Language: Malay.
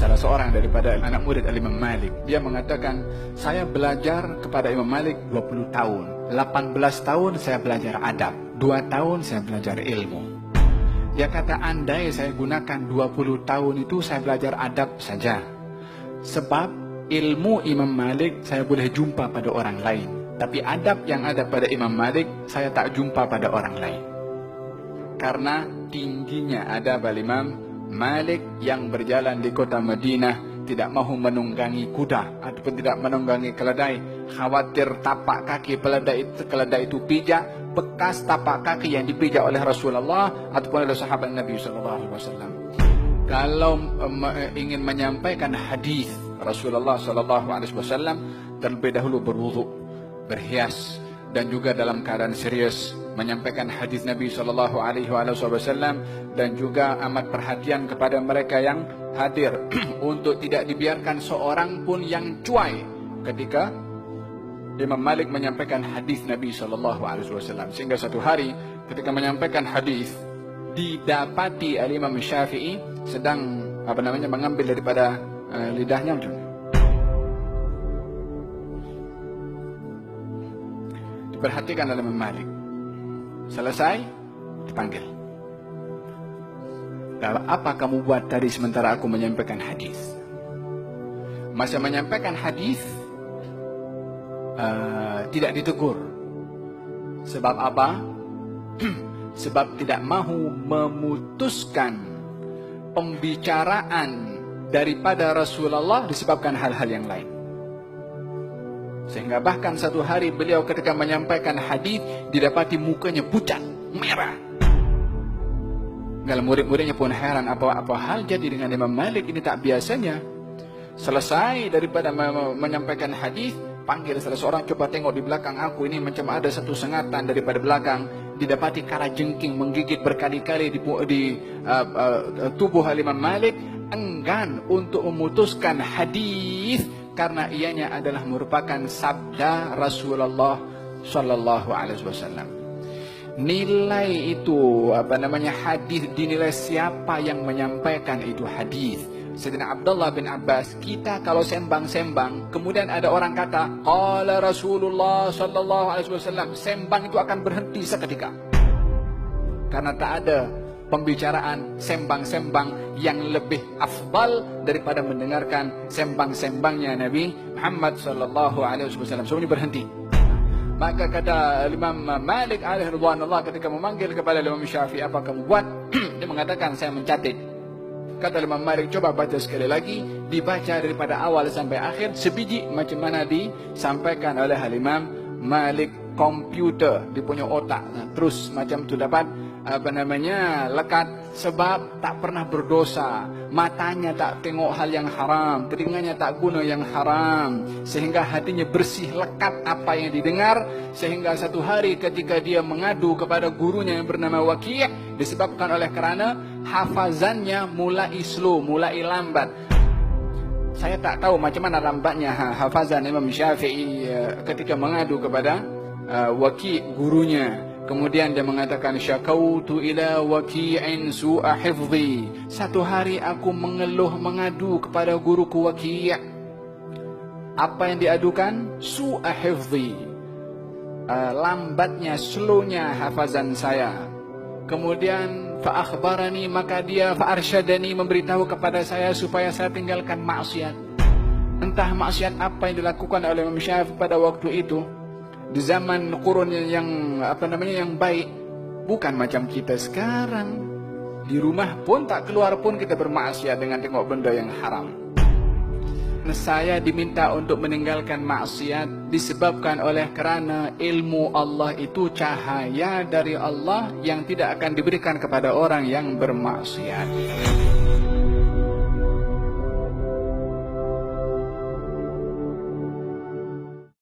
salah seorang daripada anak murid Imam Malik. Dia mengatakan, saya belajar kepada Imam Malik 20 tahun. 18 tahun saya belajar adab, 2 tahun saya belajar ilmu. Dia kata, andai saya gunakan 20 tahun itu saya belajar adab saja. Sebab ilmu Imam Malik saya boleh jumpa pada orang lain. Tapi adab yang ada pada Imam Malik saya tak jumpa pada orang lain. Karena tingginya adab Imam Malik yang berjalan di kota Madinah, tidak mahu menunggangi kuda ataupun tidak menunggangi keledai, khawatir tapak kaki keledai itu pijak, bekas tapak kaki yang dipijak oleh Rasulullah ataupun oleh sahabat Nabi SAW. Kalau ingin menyampaikan hadis Rasulullah SAW, terlebih dahulu berwudu, berhias, dan juga dalam keadaan serius menyampaikan hadis Nabi SAW, dan juga amat perhatian kepada mereka yang hadir untuk tidak dibiarkan seorang pun yang cuai ketika Imam Malik menyampaikan hadis Nabi SAW. Sehingga satu hari ketika menyampaikan hadis, didapati Imam Syafi'i sedang mengambil daripada lidahnya macam ni. Diperhatikan oleh Imam Malik. Selesai, dipanggil. Apa kamu buat tadi sementara aku menyampaikan hadis? Masa menyampaikan hadis, tidak ditegur. Sebab apa? Sebab tidak mahu memutuskan pembicaraan daripada Rasulullah disebabkan hal-hal yang lain. Sehingga bahkan satu hari beliau ketika menyampaikan hadis didapati mukanya pucat, merah. Kalau murid-muridnya pun heran, apa hal jadi dengan Imam Malik ini, tak biasanya. Selesai daripada menyampaikan hadis, panggil salah seorang, coba tengok di belakang aku ini macam ada satu sengatan daripada belakang. Didapati kalajengking menggigit berkali-kali di tubuh Imam Malik, enggan untuk memutuskan hadis karena ianya adalah merupakan sabda Rasulullah sallallahu alaihi wasallam. Nilai itu hadis dinilai siapa yang menyampaikan itu hadis. Sayyidina Abdullah bin Abbas, kita kalau sembang-sembang kemudian ada orang kata qala Rasulullah sallallahu alaihi wasallam, sembang itu akan berhenti seketika. Karena tak ada pembicaraan sembang-sembang yang lebih afdal daripada mendengarkan sembang-sembangnya Nabi Muhammad sallallahu alaihi wasallam. Semuanya berhenti. Maka kata Imam Malik alaihi ridwanullah ketika memanggil kepada Imam Syafi'i, apa kamu buat? Dia mengatakan, saya mencatat. Kata Imam Malik, coba baca sekali lagi. Dibaca daripada awal sampai akhir sebiji macam mana disampaikan oleh Imam Malik. Komputer di punya otak, terus macam tu dapat lekat. Sebab tak pernah berdosa, matanya tak tengok hal yang haram, telinganya tak guna yang haram, sehingga hatinya bersih, lekat apa yang didengar. Sehingga satu hari ketika dia mengadu kepada gurunya yang bernama Waki', disebabkan oleh kerana hafazannya mulai slow, mulai lambat. Saya tak tahu macam mana lambatnya hafazan Imam Syafi'i ketika mengadu kepada Waki' gurunya. Kemudian dia mengatakan, syakautu ila Waki'in su'a hifzi. Satu hari aku mengeluh mengadu kepada guruku Waki'. Apa yang diadukan? Su'a hifzi, lambatnya, slownya hafazan saya. Kemudian fa'akhbarani, maka dia fa'arsyadani, memberitahu kepada saya supaya saya tinggalkan maksiat. Entah maksiat apa yang dilakukan oleh Imam Syafi'i pada waktu itu. Di zaman kurun yang yang baik, bukan macam kita sekarang. Di rumah pun tak keluar pun kita bermaksiat dengan tengok benda yang haram. Saya diminta untuk meninggalkan maksiat disebabkan oleh kerana ilmu Allah itu cahaya dari Allah yang tidak akan diberikan kepada orang yang bermaksiat.